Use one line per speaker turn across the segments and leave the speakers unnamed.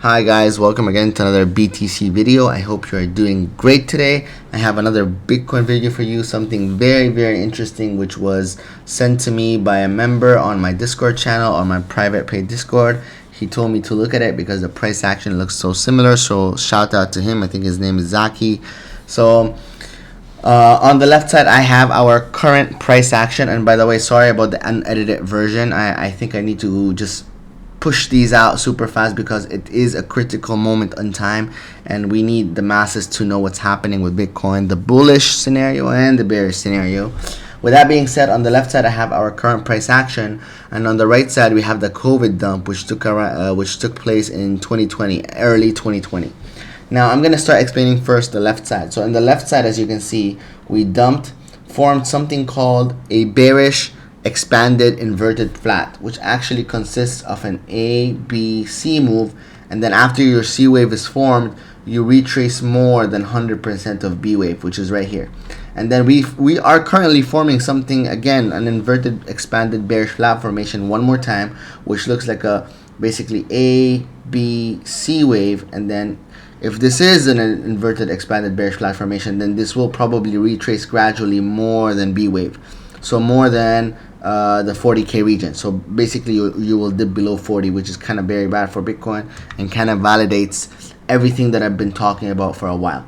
Hi guys, welcome again to another BTC video. I hope you are doing great today. I have another Bitcoin video for you, something very interesting which was sent to me by a member on my Discord channel, on my private paid Discord. He told me to look at it because the price action looks so similar, so shout out to him. I think his name is Zaki. So on the left side I have our current price action, and by the way, sorry about the unedited version. I think I need to just push these out super fast because it is a critical moment in time and we need the masses to know what's happening with Bitcoin, the bullish scenario and the bearish scenario. With that being said, on the left side I have our current price action, and on the right side we have the COVID dump which took place in 2020, early 2020. Now I'm gonna start explaining first the left side. So on the left side, as you can see, we formed something called a bearish expanded inverted flat, which actually consists of an A, B, C move, and then after your C wave is formed, you retrace more than 100% of B wave, which is right here. And then we are currently forming something, again, an inverted expanded bearish flat formation one more time, which looks like a basically A, B, C wave. And then if this is an inverted expanded bearish flat formation, then this will probably retrace gradually more than B wave, so more than the 40k region. So basically you will dip below 40, which is kind of very bad for Bitcoin and kind of validates everything that I've been talking about for a while.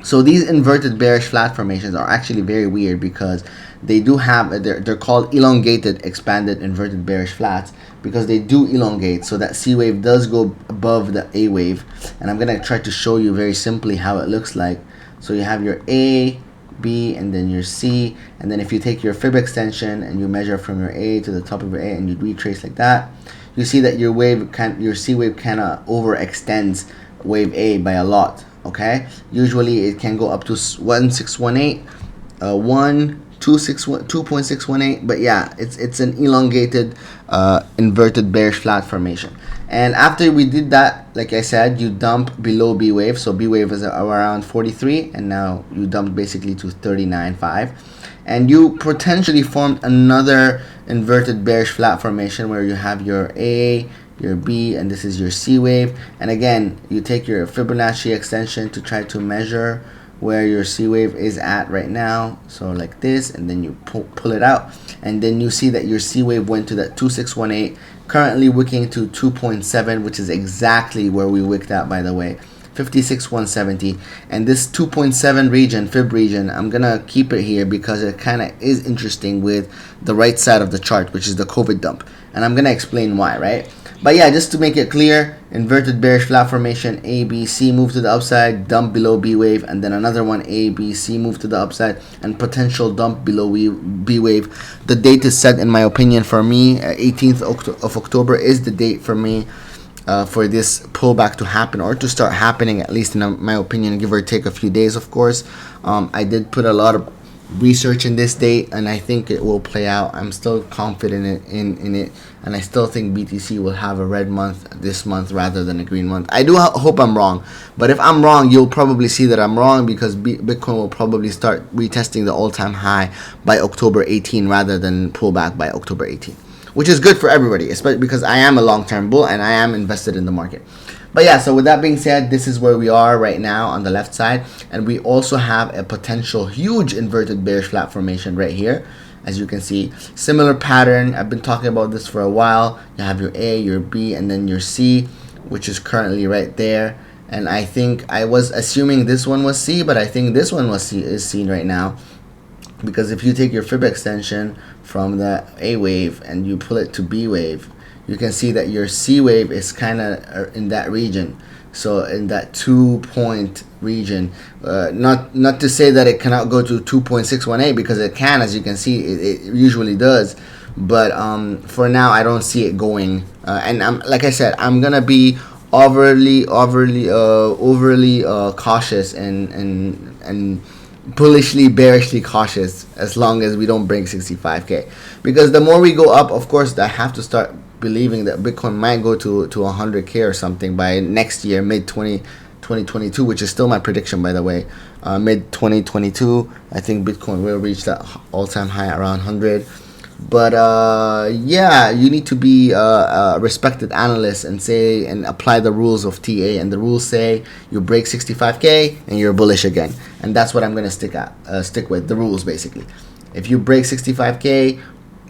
So these inverted bearish flat formations are actually very weird because they do have, they're called elongated expanded inverted bearish flats because they do elongate, so that C wave does go above the A wave. And I'm gonna try to show you very simply how it looks like. So you have your A, B, and then your C, and then if you take your fib extension and you measure from your A to the top of your A and you retrace like that, you see that your C wave kind of overextends wave A by a lot. Okay, usually it can go up to 1618, 2.618, but yeah, it's an elongated inverted bearish flat formation. And after we did that, like I said, you dump below B wave. So B wave is around 43, and now you dumped basically to 39.5, and you potentially formed another inverted bearish flat formation where you have your A, your B, and this is your C wave. And again, you take your Fibonacci extension to try to measure where your C wave is at right now, so like this, and then you pull it out, and then you see that your C wave went to that 2618, currently wicking to 2.7, which is exactly where we wicked at, by the way, 56,170. And this 2.7 region, fib region, I'm gonna keep it here because it kind of is interesting with the right side of the chart, which is the COVID dump, and I'm gonna explain why, right? But yeah, just to make it clear, inverted bearish flat formation, A, B, C move to the upside, dump below B wave, and then another one, A, B, C move to the upside, and potential dump below B wave. The date is set, in my opinion, for me, 18th of October is the date for me for this pullback to happen, or to start happening, at least in my opinion, give or take a few days, of course. I did put a lot of research in this date, and I think it will play out. I'm still confident in it, and I still think BTC will have a red month this month rather than a green month. I do hope I'm wrong, but if I'm wrong, you'll probably see that I'm wrong because Bitcoin will probably start retesting the all-time high by October 18 rather than pull back by October 18, which is good for everybody, especially because I am a long-term bull and I am invested in the market. But yeah, so with that being said, this is where we are right now on the left side, and we also have a potential huge inverted bearish flat formation right here. As you can see, similar pattern. I've been talking about this for a while. You have your A, your B, and then your C, which is currently right there. And I think I was assuming this one was C, but I think this one is C right now, because if you take your fib extension from the A wave and you pull it to B wave, you can see that your C wave is kind of in that region, so in that 2-point region. Not to say that it cannot go to 2.618, because it can, as you can see, it usually does. But for now, I don't see it going. And like I said, I'm gonna be overly cautious and bullishly, bearishly cautious as long as we don't break 65k, because the more we go up, of course, I have to start believing that Bitcoin might go to 100k or something by next year, mid 2022, which is still my prediction, by the way. Mid 2022, I think Bitcoin will reach that all-time high around 100. But yeah, you need to be a respected analyst and say and apply the rules of TA. And the rules say you break 65K and you're bullish again. And that's what I'm gonna stick with the rules basically. If you break 65K,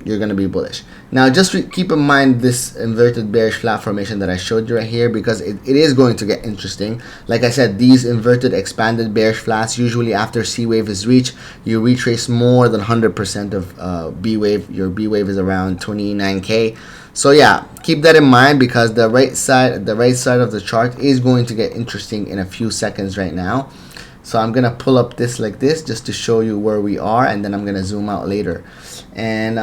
you're gonna be bullish. Now just keep in mind this inverted bearish flat formation that I showed you right here, because it is going to get interesting. Like I said, these inverted expanded bearish flats, usually after C wave is reached, you retrace more than 100% of B wave. Your B wave is around 29K. So yeah, keep that in mind, because the right side of the chart is going to get interesting in a few seconds right now. So I'm gonna pull up this like this just to show you where we are, and then I'm gonna zoom out later. And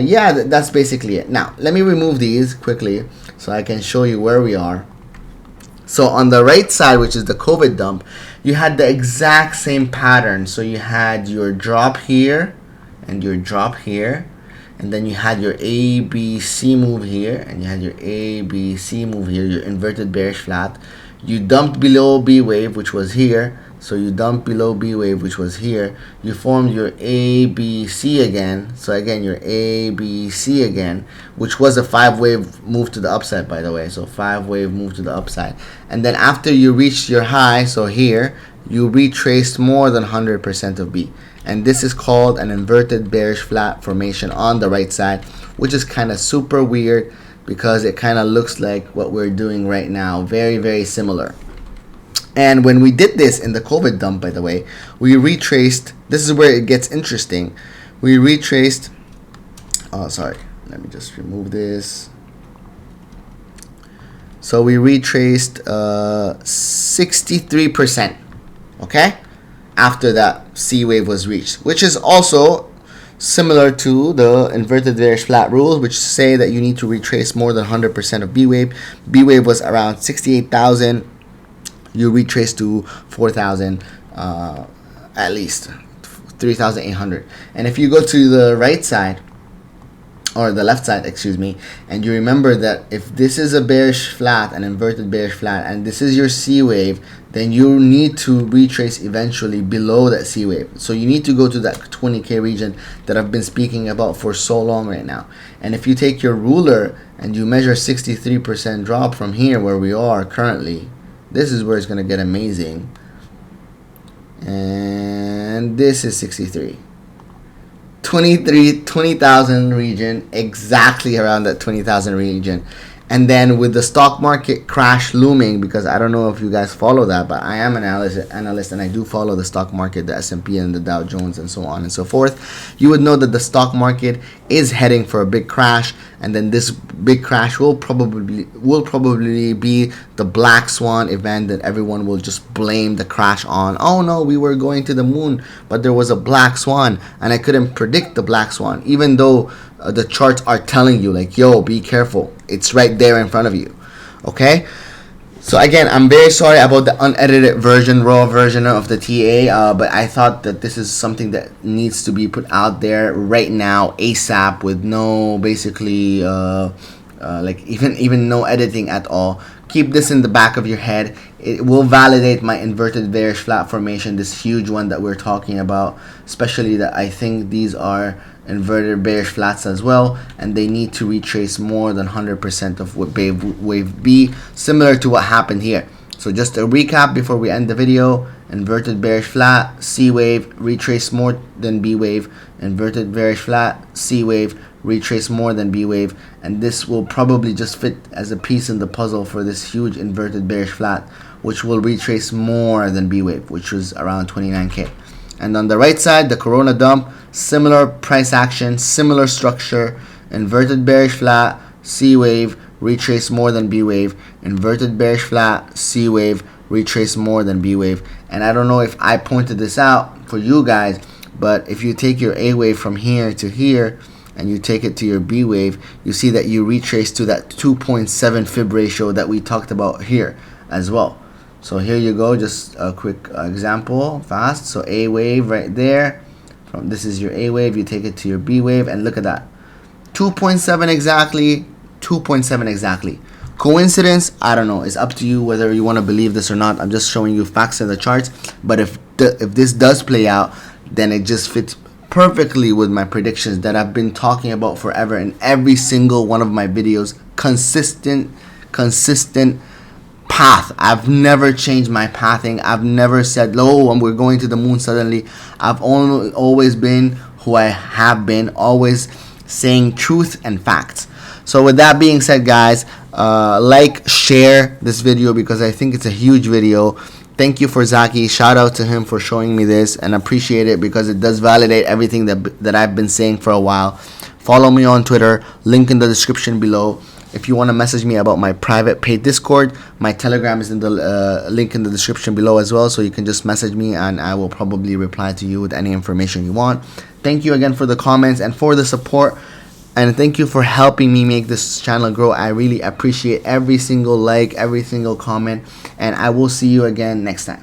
yeah, that's basically it. Now let me remove these quickly so I can show you where we are. So on the right side, which is the COVID dump, you had the exact same pattern. So you had your drop here and your drop here, and then you had your ABC move here, and you had your ABC move here, your inverted bearish flat. You dumped below B wave, which was here. So you dumped below B wave, which was here. You formed your ABC again. So again, your ABC again, which was a 5-wave move to the upside, by the way. So 5-wave move to the upside. And then after you reached your high, so here, you retraced more than 100% of B. And this is called an inverted bearish flat formation on the right side, which is kind of super weird because it kind of looks like what we're doing right now. Very, very similar. And when we did this in the COVID dump, by the way, we retraced. This is where it gets interesting. We retraced. Oh, sorry. Let me just remove this. So we retraced 63%. Okay, after that C wave was reached, which is also similar to the inverted bearish flat rules, which say that you need to retrace more than 100% of B wave. B wave was around 68,000. You retrace to 4,000, at least 3,800. And if you go to the right side, or the left side, excuse me, and you remember that if this is a bearish flat, an inverted bearish flat, and this is your C wave, then you need to retrace eventually below that C wave. So you need to go to that 20K region that I've been speaking about for so long right now. And if you take your ruler and you measure 63% drop from here where we are currently, this is where it's going to get amazing. And this is 63. 20,000 region, exactly around that 20,000 region. And then with the stock market crash looming, because I don't know if you guys follow that, but I am an analyst and I do follow the stock market, the S&P and the Dow Jones and so on and so forth. You would know that the stock market is heading for a big crash, and then this big crash will probably be the black swan event that everyone will just blame the crash on. Oh no, we were going to the moon, but there was a black swan and I couldn't predict the black swan, even though the charts are telling you like, yo, be careful, it's right there in front of you. Okay, so again, I'm very sorry about the unedited version, raw version of the TA, but I thought that this is something that needs to be put out there right now, ASAP, with no basically like even no editing at all. Keep this in the back of your head. It will validate my inverted bearish flat formation, this huge one that we're talking about, especially that I think these are inverted bearish flats as well, and they need to retrace more than 100% of what wave B, similar to what happened here. So just a recap before we end the video: inverted bearish flat, C wave, retrace more than B wave, inverted bearish flat, C wave, retrace more than B wave, and this will probably just fit as a piece in the puzzle for this huge inverted bearish flat, which will retrace more than B wave, which was around 29K. And on the right side, the Corona dump, similar price action, similar structure, inverted bearish flat, C wave, retrace more than B wave, inverted bearish flat, C wave, retrace more than B wave. And I don't know if I pointed this out for you guys, but if you take your A wave from here to here and you take it to your B wave, you see that you retrace to that 2.7 fib ratio that we talked about here as well. So here you go, just a quick example, fast. So A wave right there, from this is your A wave, you take it to your B wave, and look at that, 2.7 exactly, 2.7 exactly. Coincidence? I don't know. It's up to you whether you want to believe this or not. I'm just showing you facts in the charts. But if this does play out, then it just fits perfectly with my predictions that I've been talking about forever in every single one of my videos. Consistent path. I've never changed my pathing. I've never said, "Oh, we're going to the moon suddenly." I've always been who I have been, always saying truth and facts. So with that being said, guys, like, share this video because I think it's a huge video. Thank you for Zaki. Shout out to him for showing me this, and appreciate it because it does validate everything that I've been saying for a while. Follow me on Twitter, link in the description below. If you want to message me about my private paid Discord, my Telegram is in the link in the description below as well, so you can just message me and I will probably reply to you with any information you want. Thank you again for the comments and for the support, and thank you for helping me make this channel grow. I really appreciate every single like, every single comment, and I will see you again next time.